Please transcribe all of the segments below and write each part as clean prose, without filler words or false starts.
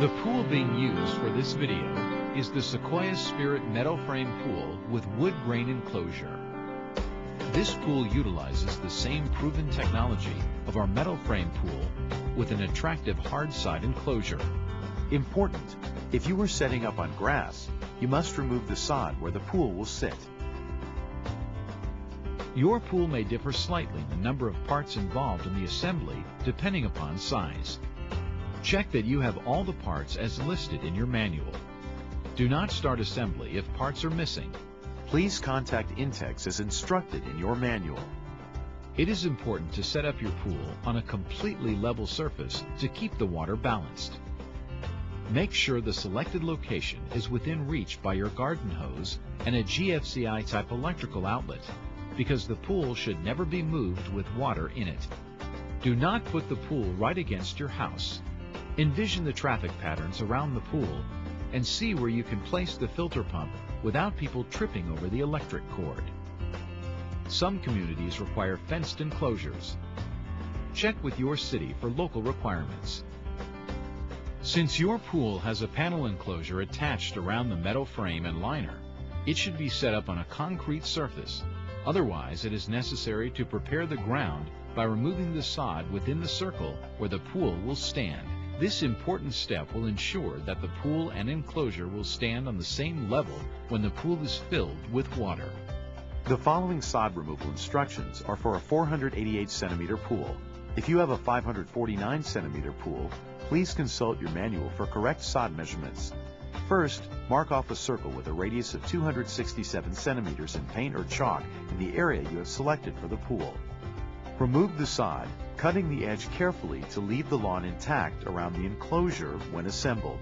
The pool being used for this video is the Sequoia Spirit metal frame pool with wood grain enclosure. This pool utilizes the same proven technology of our metal frame pool with an attractive hard side enclosure. Important: if you are setting up on grass, you must remove the sod where the pool will sit. Your pool may differ slightly in the number of parts involved in the assembly depending upon size. Check that you have all the parts as listed in your manual. Do not start assembly if parts are missing. Please contact Intex as instructed in your manual. It is important to set up your pool on a completely level surface to keep the water balanced. Make sure the selected location is within reach by your garden hose and a GFCI type electrical outlet, because the pool should never be moved with water in it. Do not put the pool right against your house. Envision the traffic patterns around the pool and see where you can place the filter pump without people tripping over the electric cord. Some communities require fenced enclosures. Check with your city for local requirements. Since your pool has a panel enclosure attached around the metal frame and liner, it should be set up on a concrete surface. Otherwise, it is necessary to prepare the ground by removing the sod within the circle where the pool will stand. This important step will ensure that the pool and enclosure will stand on the same level when the pool is filled with water. The following sod removal instructions are for a 488 centimeter pool. If you have a 549 centimeter pool, please consult your manual for correct sod measurements. First, mark off a circle with a radius of 267 centimeters in paint or chalk in the area you have selected for the pool. Remove the sod, cutting the edge carefully to leave the lawn intact around the enclosure when assembled.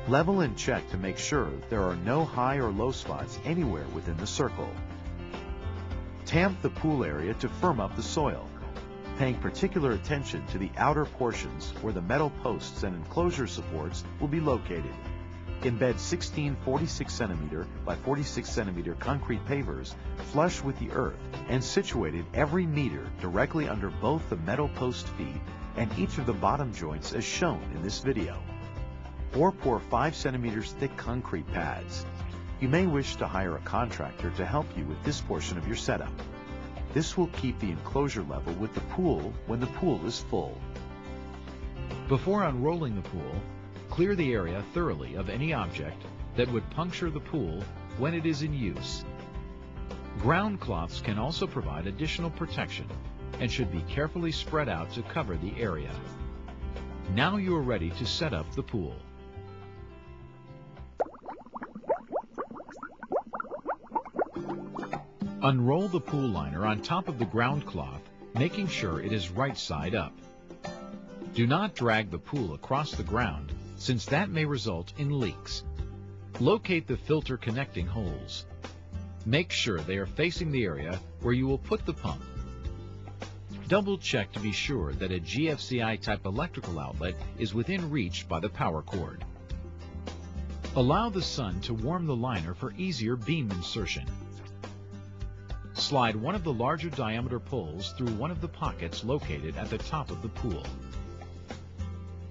Level and check to make sure there are no high or low spots anywhere within the circle. Tamp the pool area to firm up the soil, paying particular attention to the outer portions where the metal posts and enclosure supports will be located. Embed 16 46 centimeter by 46 centimeter concrete pavers flush with the earth and situated every meter directly under both the metal post feet and each of the bottom joints as shown in this video. Or pour 5 centimeters thick concrete pads. You may wish to hire a contractor to help you with this portion of your setup. This will keep the enclosure level with the pool when the pool is full. Before unrolling the pool, clear the area thoroughly of any object that would puncture the pool when it is in use. Ground cloths can also provide additional protection and should be carefully spread out to cover the area. Now you are ready to set up the pool. Unroll the pool liner on top of the ground cloth, making sure it is right side up. Do not drag the pool across the ground, since that may result in leaks. Locate the filter connecting holes. Make sure they are facing the area where you will put the pump. Double check to be sure that a GFCI type electrical outlet is within reach by the power cord. Allow the sun to warm the liner for easier beam insertion. Slide one of the larger diameter poles through one of the pockets located at the top of the pool.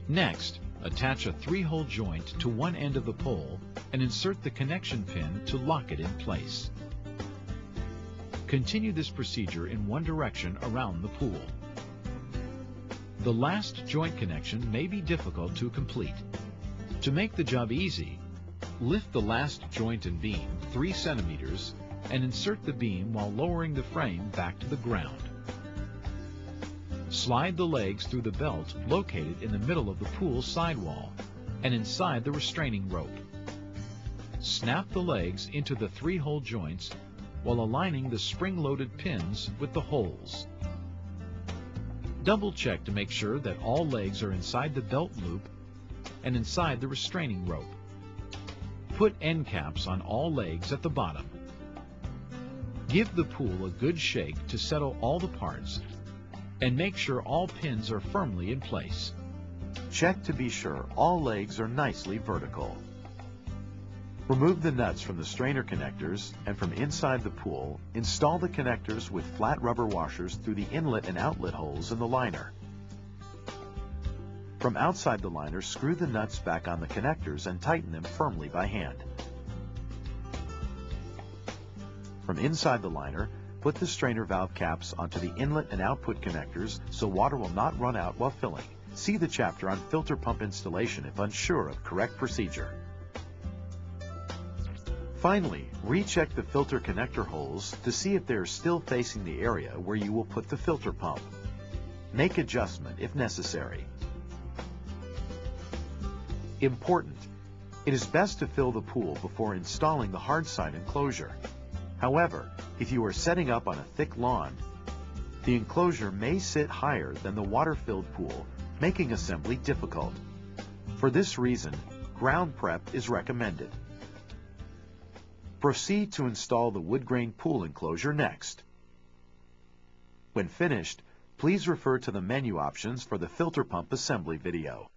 Next, attach a 3-hole joint to one end of the pole and insert the connection pin to lock it in place. Continue this procedure in one direction around the pool. The last joint connection may be difficult to complete. To make the job easy, lift the last joint and beam 3 centimeters and insert the beam while lowering the frame back to the ground. Slide the legs through the belt located in the middle of the pool sidewall and inside the restraining rope. Snap the legs into the 3-hole joints while aligning the spring-loaded pins with the holes. Double check to make sure that all legs are inside the belt loop and inside the restraining rope. Put end caps on all legs at the bottom. Give the pool a good shake to settle all the parts and make sure all pins are firmly in place. Check to be sure all legs are nicely vertical. Remove the nuts from the strainer connectors and from inside the pool, install the connectors with flat rubber washers through the inlet and outlet holes in the liner. From outside the liner, screw the nuts back on the connectors and tighten them firmly by hand. From inside the liner, put the strainer valve caps onto the inlet and output connectors so water will not run out while filling. See the chapter on filter pump installation if unsure of correct procedure. Finally, recheck the filter connector holes to see if they are still facing the area where you will put the filter pump. Make adjustment if necessary. Important: it is best to fill the pool before installing the hard side enclosure. However, if you are setting up on a thick lawn, the enclosure may sit higher than the water-filled pool, making assembly difficult. For this reason, ground prep is recommended. Proceed to install the wood grain pool enclosure next. When finished, please refer to the menu options for the filter pump assembly video.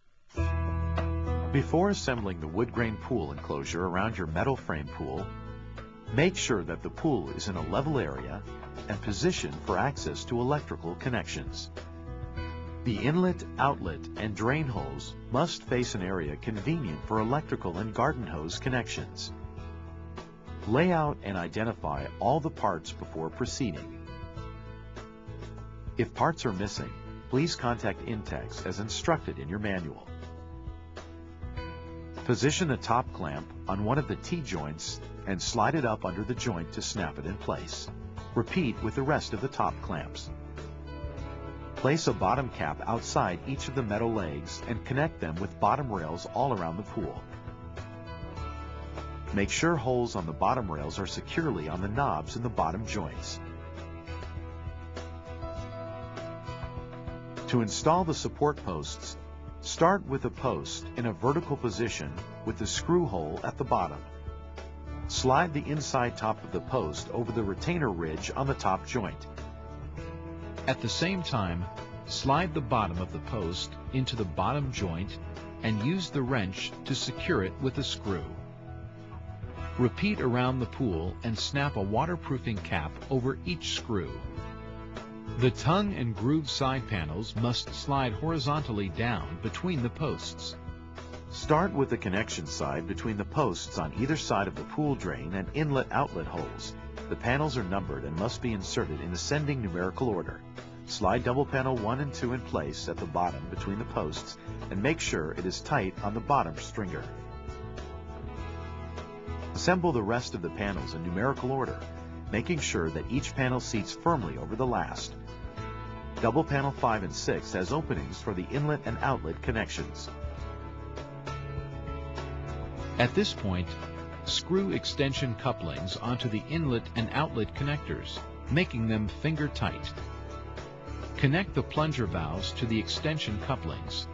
Before assembling the wood grain pool enclosure around your metal frame pool, make sure that the pool is in a level area and positioned for access to electrical connections. The inlet, outlet, and drain holes must face an area convenient for electrical and garden hose connections. Lay out and identify all the parts before proceeding. If parts are missing, please contact Intex as instructed in your manual. Position the top clamp on one of the T-joints and slide it up under the joint to snap it in place. Repeat with the rest of the top clamps. Place a bottom cap outside each of the metal legs and connect them with bottom rails all around the pool. Make sure holes on the bottom rails are securely on the knobs in the bottom joints. To install the support posts, start with a post in a vertical position with the screw hole at the bottom. Slide the inside top of the post over the retainer ridge on the top joint. At the same time, slide the bottom of the post into the bottom joint and use the wrench to secure it with a screw. Repeat around the pool and snap a waterproofing cap over each screw. The tongue and groove side panels must slide horizontally down between the posts. Start with the connection side between the posts on either side of the pool drain and inlet-outlet holes. The panels are numbered and must be inserted in ascending numerical order. Slide double panel 1 and 2 in place at the bottom between the posts and make sure it is tight on the bottom stringer. Assemble the rest of the panels in numerical order, making sure that each panel seats firmly over the last. Double panel 5 and 6 has openings for the inlet and outlet connections. At this point, screw extension couplings onto the inlet and outlet connectors, making them finger tight. Connect the plunger valves to the extension couplings.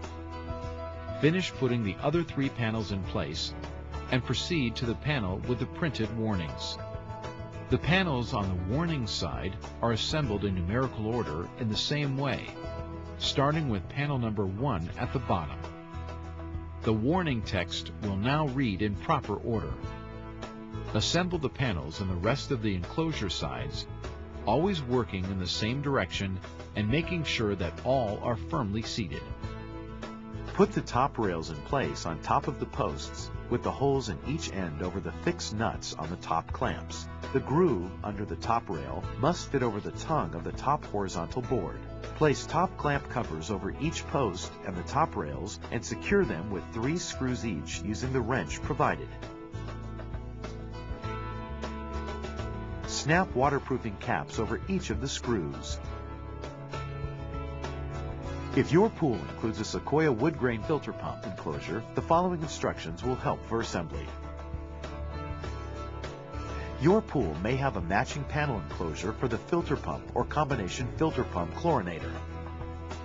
Finish putting the other 3 panels in place and proceed to the panel with the printed warnings. The panels on the warning side are assembled in numerical order in the same way, starting with panel number 1 at the bottom. The warning text will now read in proper order. Assemble the panels and the rest of the enclosure sides, always working in the same direction and making sure that all are firmly seated. Put the top rails in place on top of the posts with the holes in each end over the fixed nuts on the top clamps. The groove under the top rail must fit over the tongue of the top horizontal board. Place top clamp covers over each post and the top rails and secure them with 3 screws each using the wrench provided. Snap waterproofing caps over each of the screws. If your pool includes a Sequoia wood grain filter pump enclosure, the following instructions will help for assembly. Your pool may have a matching panel enclosure for the filter pump or combination filter pump chlorinator.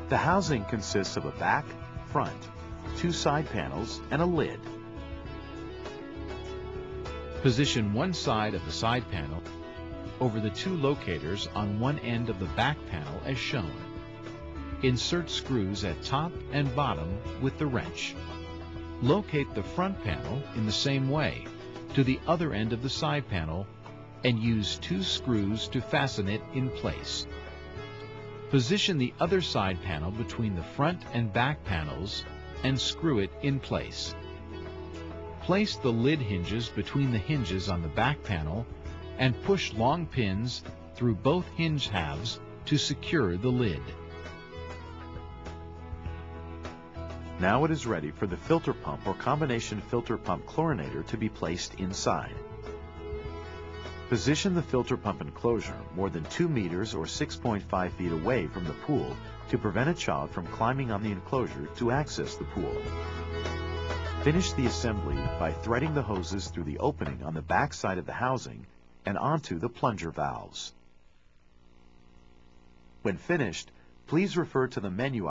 The housing consists of a back, front, 2 side panels, and a lid. Position one side of the side panel over the 2 locators on one end of the back panel as shown. Insert screws at top and bottom with the wrench. Locate the front panel in the same way to the other end of the side panel and use 2 screws to fasten it in place. Position the other side panel between the front and back panels and screw it in place. Place the lid hinges between the hinges on the back panel and push long pins through both hinge halves to secure the lid. Now it is ready for the filter pump or combination filter pump chlorinator to be placed inside. Position the filter pump enclosure more than 2 meters or 6.5 feet away from the pool to prevent a child from climbing on the enclosure to access the pool. Finish the assembly by threading the hoses through the opening on the back side of the housing and onto the plunger valves. When finished, please refer to the menu